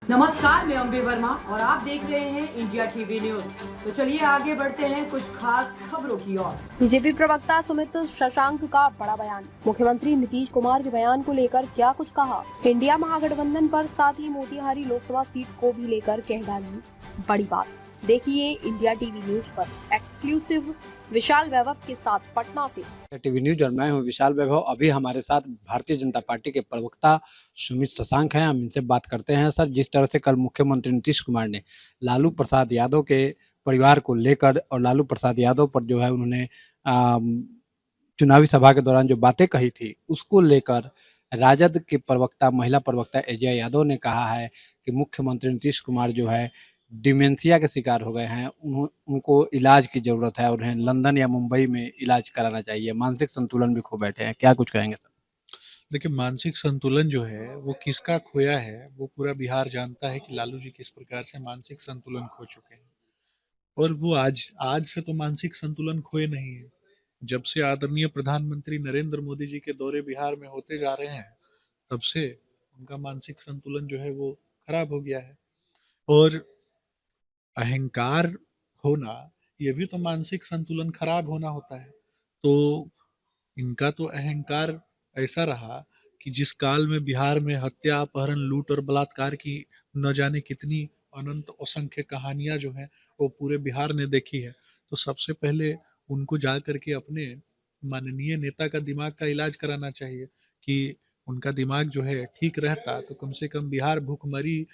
नमस्कार, मैं अम्बे वर्मा और आप देख रहे हैं इंडिया टीवी न्यूज। तो चलिए आगे बढ़ते हैं कुछ खास खबरों की ओर। बीजेपी प्रवक्ता सुमित शशांक का बड़ा बयान। मुख्यमंत्री नीतीश कुमार के बयान को लेकर क्या कुछ कहा। इंडिया महागठबंधन पर, साथ ही मोतिहारी लोकसभा सीट को भी लेकर कह डाली बड़ी बात। देखिए इंडिया टीवी न्यूज पर एक्सक्लूसिव विशाल वैभव के साथ पटना से। टीवी न्यूज और मैं हूं विशाल वैभव। अभी हमारे साथ भारतीय जनता पार्टी के प्रवक्ता सुमित शशांक हैं, हम इनसे बात करते हैं। सर, जिस तरह से कल मुख्यमंत्री नीतीश कुमार ने लालू प्रसाद यादव के परिवार को लेकर और लालू प्रसाद यादव पर जो है उन्होंने चुनावी सभा के दौरान जो बातें कही थी उसको लेकर राजद के प्रवक्ता, महिला प्रवक्ता अजय यादव ने कहा है कि मुख्यमंत्री नीतीश कुमार जो है डिमेंशिया के शिकार हो गए हैं, उनको इलाज की जरूरत है और उन्हें लंदन या मुंबई में इलाज कराना चाहिए, मानसिक संतुलन भी खो बैठे हैं। क्या कुछ कहेंगे सर? देखिए, मानसिक संतुलन जो है वो किसका खोया है वो पूरा बिहार जानता है कि लालू जी किस प्रकार से मानसिक संतुलन खो चुके हैं। और वो आज आज से तो मानसिक संतुलन खोए नहीं है। जब से आदरणीय प्रधानमंत्री नरेंद्र मोदी जी के दौरे बिहार में होते जा रहे हैं तब से उनका मानसिक संतुलन जो है वो खराब हो गया है। और अहंकार होना, ये भी तो मानसिक संतुलन खराब होना होता है। तो इनका तो अहंकार ऐसा रहा कि जिस काल में बिहार में हत्या, अपहरण, लूट और बलात्कार की न जाने कितनी अनंत असंख्य कहानियां जो हैं वो पूरे बिहार ने देखी है। तो सबसे पहले उनको जा करके अपने माननीय नेता का दिमाग का इलाज कराना चाहिए कि उनका दिमाग जो है ठीक रहता तो कम से कम बिहार भूखमरी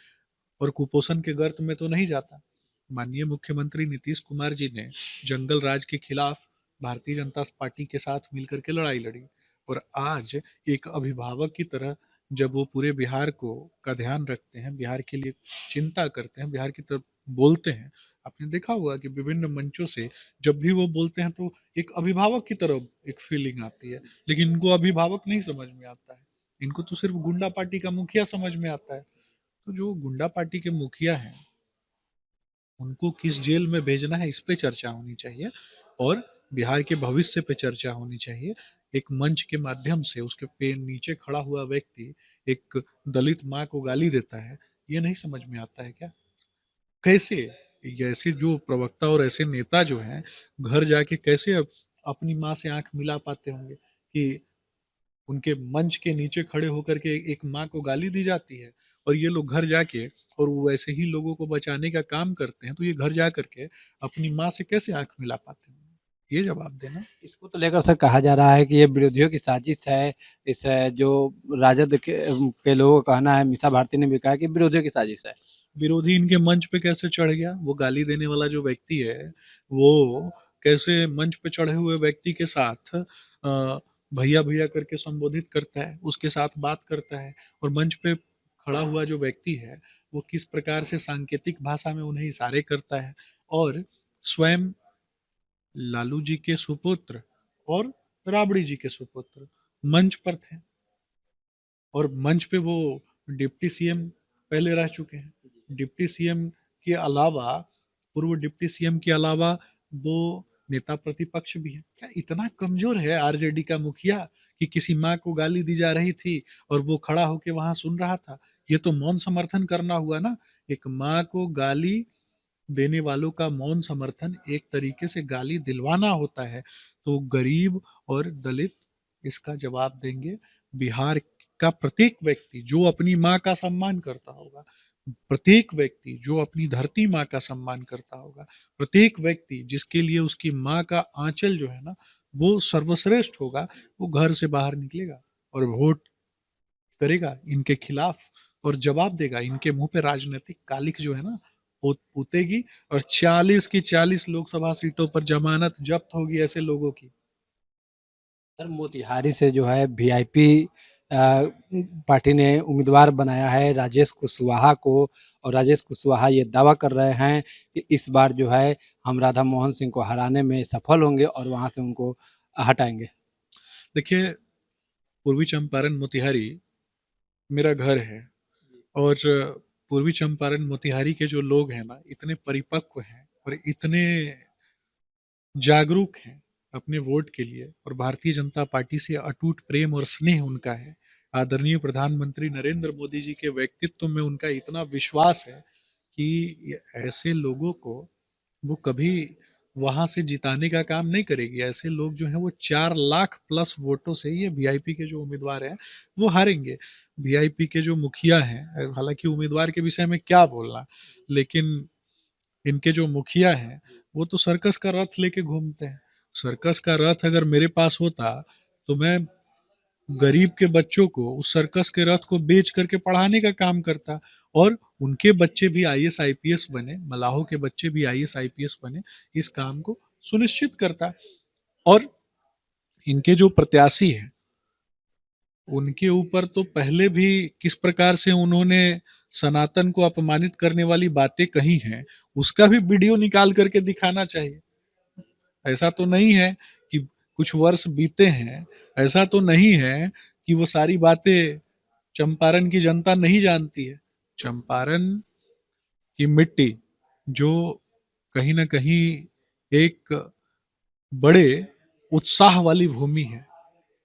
और कुपोषण के गर्त में तो नहीं जाता। माननीय मुख्यमंत्री नीतीश कुमार जी ने जंगल राज के खिलाफ भारतीय जनता पार्टी के साथ मिलकर के लड़ाई लड़ी। और आज एक अभिभावक की तरह जब वो पूरे बिहार को का ध्यान रखते हैं, बिहार के लिए चिंता करते हैं, बिहार की तरफ बोलते हैं। आपने देखा होगा कि विभिन्न मंचों से जब भी वो बोलते हैं तो एक अभिभावक की तरफ एक फीलिंग आती है। लेकिन इनको अभिभावक नहीं समझ में आता है, इनको तो सिर्फ गुंडा पार्टी का मुखिया समझ में आता है। तो जो गुंडा पार्टी के मुखिया हैं उनको किस जेल में भेजना है इस पे चर्चा होनी चाहिए। और बिहार के भविष्य पे चर्चा होनी चाहिए। एक मंच के माध्यम से उसके पे नीचे खड़ा हुआ व्यक्ति एक दलित माँ को गाली देता है, ये नहीं समझ में आता है क्या? कैसे ऐसे जो प्रवक्ता और ऐसे नेता जो हैं घर जाके कैसे अपनी माँ से आंख मिला पाते होंगे कि उनके मंच के नीचे खड़े होकर के एक माँ को गाली दी जाती है और ये लोग घर जाके और वो वैसे ही लोगों को बचाने का काम करते हैं। तो ये घर जा करके अपनी माँ से कैसे आंख मिला पाते हैं? ये जवाब देना। इसको तो लेकर सर कहा जा रहा है कि ये विरोधियों की साजिश है। इस जो राजद के लोगों का कहना है, मीसा भारती ने भी कहा कि विरोधियों की साजिश है। विरोधी इनके मंच पे कैसे चढ़ गया? वो गाली देने वाला जो व्यक्ति है वो कैसे मंच पे चढ़े हुए व्यक्ति के साथ भैया भैया करके संबोधित करता है, उसके साथ बात करता है। और मंच पे खड़ा हुआ जो व्यक्ति है वो किस प्रकार से सांकेतिक भाषा में उन्हें इशारे करता है। और स्वयं लालू जी के सुपुत्र और राबड़ी जी के सुपुत्र मंच पर थे। और मंच पे वो डिप्टी सीएम पहले रह चुके हैं। डिप्टी सीएम के अलावा, पूर्व डिप्टी सीएम के अलावा वो नेता प्रतिपक्ष भी है। क्या इतना कमजोर है आरजेडी का मुखिया कि किसी माँ को गाली दी जा रही थी और वो खड़ा होके वहां सुन रहा था? ये तो मौन समर्थन करना हुआ ना। एक माँ को गाली देने वालों का मौन समर्थन एक तरीके से गाली दिलवाना होता है। तो गरीब और दलित इसका जवाब देंगे। बिहार का प्रत्येक व्यक्ति जो अपनी माँ का सम्मान करता होगा, प्रत्येक व्यक्ति जो अपनी धरती माँ का सम्मान करता होगा, प्रत्येक व्यक्ति जिसके लिए उसकी माँ का आंचल जो है ना वो सर्वश्रेष्ठ होगा, वो घर से बाहर निकलेगा और वोट करेगा इनके खिलाफ और जवाब देगा। इनके मुंह पे राजनीतिक कालिख जो है ना पूतेगी और 40 की 40 लोकसभा सीटों पर जमानत जब्त होगी ऐसे लोगों की। सर, मोतिहारी से जो है वीआईपी पार्टी ने उम्मीदवार बनाया है राजेश कुशवाहा को, और राजेश कुशवाहा ये दावा कर रहे हैं कि इस बार जो है हम राधा मोहन सिंह को हराने में सफल होंगे और वहां से उनको हटाएंगे। देखिए, पूर्वी चंपारण मोतिहारी मेरा घर है। और पूर्वी चंपारण मोतिहारी के जो लोग हैं ना इतने परिपक्व हैं और इतने जागरूक हैं अपने वोट के लिए, और भारतीय जनता पार्टी से अटूट प्रेम और स्नेह उनका है आदरणीय प्रधानमंत्री नरेंद्र मोदी जी के व्यक्तित्व में उनका इतना विश्वास है कि ऐसे लोगों को वो कभी वहां से जिताने का काम नहीं करेगी। ऐसे लोग जो हैं वो 4 लाख प्लस वोटों से, ये वीआईपी के जो उम्मीदवार हैं वो हारेंगे। वीआईपी के जो मुखिया हैं, हालांकि उम्मीदवार के विषय में क्या बोलना, लेकिन इनके जो मुखिया हैं वो तो सर्कस का रथ लेके घूमते हैं। सर्कस का रथ अगर मेरे पास होता तो मैं गरीब के बच्चों को उस सर्कस के रथ को बेच करके पढ़ाने का काम करता, और उनके बच्चे भी आईएएस आईपीएस बने, मलाहों के बच्चे भी आईएएस आईपीएस बने, इस काम को सुनिश्चित करता। और इनके जो प्रत्याशी हैं उनके ऊपर तो पहले भी किस प्रकार से उन्होंने सनातन को अपमानित करने वाली बातें कही हैं, उसका भी वीडियो निकाल करके दिखाना चाहिए। ऐसा तो नहीं है कि कुछ वर्ष बीते हैं, ऐसा तो नहीं है कि वो सारी बातें चंपारण की जनता नहीं जानती है। चंपारण की मिट्टी जो कहीं ना कहीं एक बड़े उत्साह वाली भूमि है,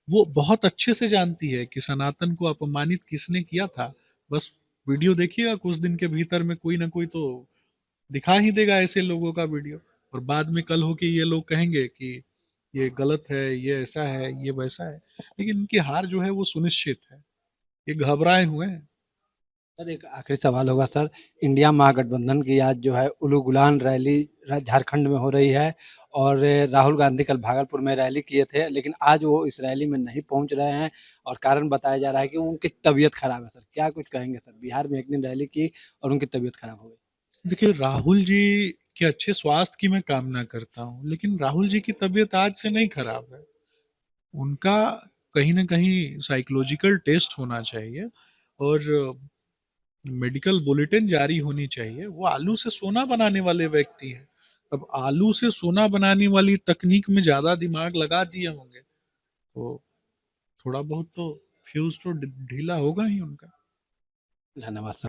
वो बहुत अच्छे से जानती है कि सनातन को अपमानित किसने किया था। बस वीडियो देखिएगा, कुछ दिन के भीतर में कोई ना कोई तो दिखा ही देगा ऐसे लोगों का वीडियो, और बाद में कल हो के ये लोग कहेंगे कि ये गलत है, ये ऐसा है, ये वैसा है। लेकिन इनकी हार जो है वो सुनिश्चित है, ये घबराए हुए हैं। सर एक आखिरी सवाल होगा सर, इंडिया महागठबंधन की आज जो है उलूगुलान रैली झारखंड में हो रही है, और राहुल गांधी कल भागलपुर में रैली किए थे, लेकिन आज वो इस रैली में नहीं पहुंच रहे हैं, और कारण बताया जा रहा है कि उनकी तबीयत खराब है। सर क्या कुछ कहेंगे सर, बिहार में एक दिन रैली की और उनकी तबीयत खराब हो गई। देखिए, राहुल जी के अच्छे स्वास्थ्य की मैं कामना करता हूँ, लेकिन राहुल जी की तबीयत आज से नहीं खराब है। उनका कहीं ना कहीं साइकोलॉजिकल टेस्ट होना चाहिए और मेडिकल बुलेटिन जारी होनी चाहिए। वो आलू से सोना बनाने वाले व्यक्ति हैं। अब आलू से सोना बनाने वाली तकनीक में ज्यादा दिमाग लगा दिए होंगे तो थोड़ा बहुत तो फ्यूज तो ढीला होगा ही उनका। धन्यवाद सर।